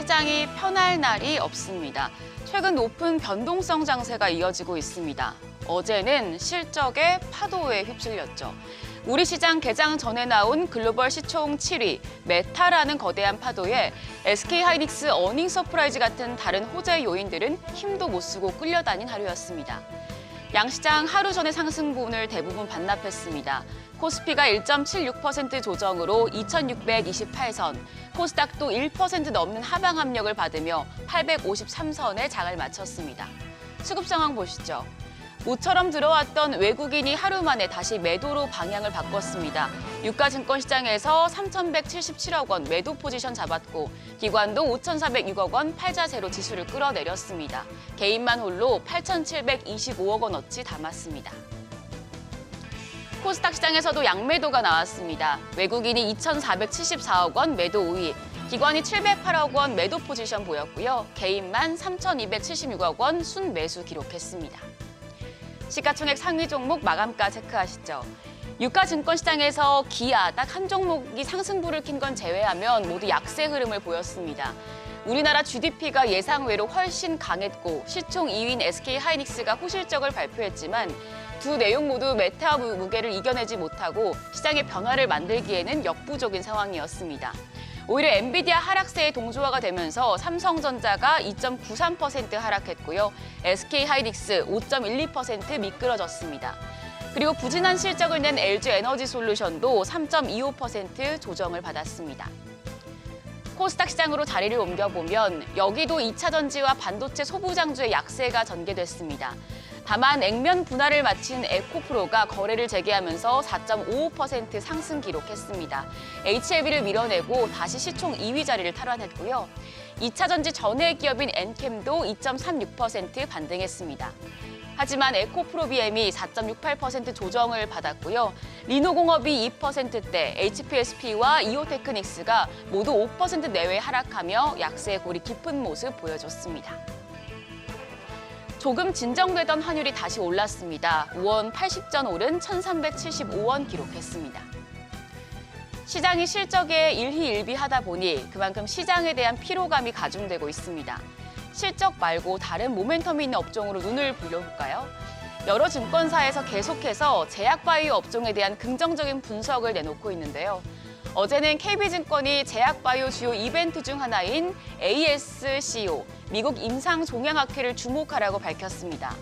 시장이 편할 날이 없습니다. 최근 높은 변동성 장세가 이어지고 있습니다. 어제는 실적의 파도에 휩쓸렸죠. 우리 시장 개장 전에 나온 글로벌 시총 7위 메타라는 거대한 파도에 SK하이닉스 어닝 서프라이즈 같은 다른 호재 요인들은 힘도 못 쓰고 끌려다닌 하루였습니다. 양시장 하루 전의 상승분을 대부분 반납했습니다. 코스피가 1.76% 조정으로 2,628선, 코스닥도 1% 넘는 하방 압력을 받으며 853선에 장을 마쳤습니다. 수급 상황 보시죠. 모처럼 들어왔던 외국인이 하루 만에 다시 매도로 방향을 바꿨습니다. 유가증권 시장에서 3,177억 원 매도 포지션 잡았고 기관도 5,406억 원 팔자세로 지수를 끌어내렸습니다. 개인만 홀로 8,725억 원어치 담았습니다. 코스닥 시장에서도 양매도가 나왔습니다. 외국인이 2,474억 원 매도 5위, 기관이 708억 원 매도 포지션 보였고요. 개인만 3,276억 원 순매수 기록했습니다. 시가총액 상위 종목 마감가 체크하시죠. 유가증권 시장에서 기아 딱 한 종목이 상승부를 킨 건 제외하면 모두 약세 흐름을 보였습니다. 우리나라 GDP가 예상외로 훨씬 강했고 시총 2위인 SK하이닉스가 호실적을 발표했지만 두 내용 모두 메타 무게를 이겨내지 못하고 시장의 변화를 만들기에는 역부족인 상황이었습니다. 오히려 엔비디아 하락세에 동조화가 되면서 삼성전자가 2.93% 하락했고요. SK하이닉스 5.12% 미끄러졌습니다. 그리고 부진한 실적을 낸 LG에너지솔루션도 3.25% 조정을 받았습니다. 코스닥 시장으로 자리를 옮겨보면 여기도 2차 전지와 반도체 소부장주의 약세가 전개됐습니다. 다만 액면 분할을 마친 에코프로가 거래를 재개하면서 4.55% 상승 기록했습니다. HLB를 밀어내고 다시 시총 2위 자리를 탈환했고요. 2차 전지 전해 기업인 엔캠도 2.36% 반등했습니다. 하지만 에코프로비엠이 4.68% 조정을 받았고요. 리노공업이 2%대, HPSP와 이오테크닉스가 모두 5% 내외 하락하며 약세의 골이 깊은 모습 보여줬습니다. 조금 진정되던 환율이 다시 올랐습니다. 원 80전 오른 1,375원 기록했습니다. 시장이 실적에 일희일비하다 보니 그만큼 시장에 대한 피로감이 가중되고 있습니다. 실적 말고 다른 모멘텀이 있는 업종으로 눈을 돌려볼까요? 여러 증권사에서 계속해서 제약바이오 업종에 대한 긍정적인 분석을 내놓고 있는데요. 어제는 KB증권이 제약바이오 주요 이벤트 중 하나인 ASCO, 미국 임상종양학회를 주목하라고 밝혔습니다.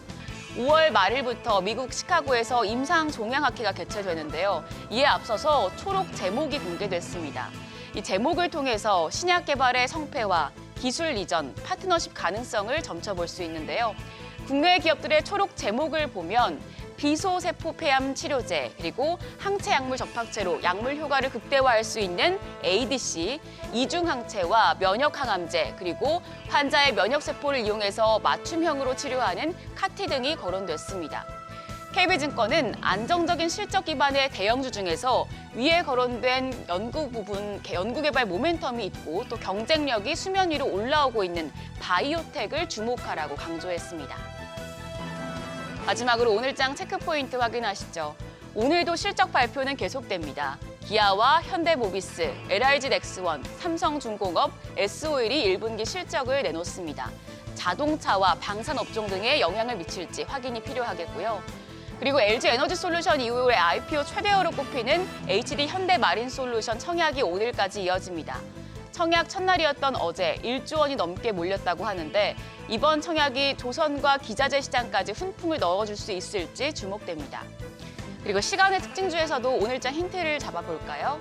5월 말일부터 미국 시카고에서 임상종양학회가 개최되는데요. 이에 앞서서 초록 제목이 공개됐습니다. 이 제목을 통해서 신약 개발의 성패와 기술 이전, 파트너십 가능성을 점쳐볼 수 있는데요. 국내 기업들의 초록 제목을 보면 비소세포 폐암 치료제, 그리고 항체 약물 접합체로 약물 효과를 극대화할 수 있는 ADC, 이중항체와 면역항암제, 그리고 환자의 면역세포를 이용해서 맞춤형으로 치료하는 카티 등이 거론됐습니다. KB증권은 안정적인 실적 기반의 대형주 중에서 위에 거론된 연구개발 모멘텀이 있고 또 경쟁력이 수면 위로 올라오고 있는 바이오텍을 주목하라고 강조했습니다. 마지막으로 오늘장 체크포인트 확인하시죠. 오늘도 실적 발표는 계속됩니다. 기아와 현대모비스, LIG넥스원, 삼성중공업, S오일이 1분기 실적을 내놓습니다. 자동차와 방산업종 등에 영향을 미칠지 확인이 필요하겠고요. 그리고 LG에너지솔루션 이후에 IPO 최대어로 꼽히는 HD 현대마린솔루션 청약이 오늘까지 이어집니다. 청약 첫날이었던 어제 1조 원이 넘게 몰렸다고 하는데 이번 청약이 조선과 기자재 시장까지 훈풍을 넣어줄 수 있을지 주목됩니다. 그리고 시간의 특징주에서도 오늘장 힌트를 잡아볼까요?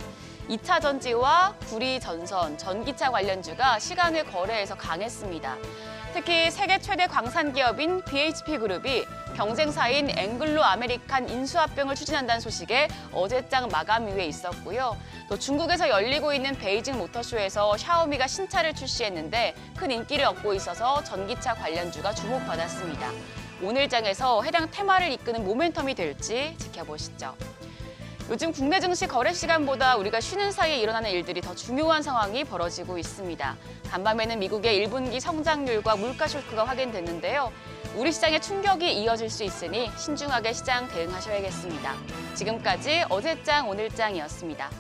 2차 전지와 구리 전선, 전기차 관련주가 시간외 거래에서 강했습니다. 특히 세계 최대 광산 기업인 BHP그룹이 경쟁사인 앵글로 아메리칸 인수합병을 추진한다는 소식에 어제장 마감 이후에 있었고요. 또 중국에서 열리고 있는 베이징 모터쇼에서 샤오미가 신차를 출시했는데 큰 인기를 얻고 있어서 전기차 관련주가 주목받았습니다. 오늘장에서 해당 테마를 이끄는 모멘텀이 될지 지켜보시죠. 요즘 국내 증시 거래 시간보다 우리가 쉬는 사이에 일어나는 일들이 더 중요한 상황이 벌어지고 있습니다. 간밤에는 미국의 1분기 성장률과 물가 쇼크가 확인됐는데요. 우리 시장에 충격이 이어질 수 있으니 신중하게 시장 대응하셔야겠습니다. 지금까지 어제장 오늘장이었습니다.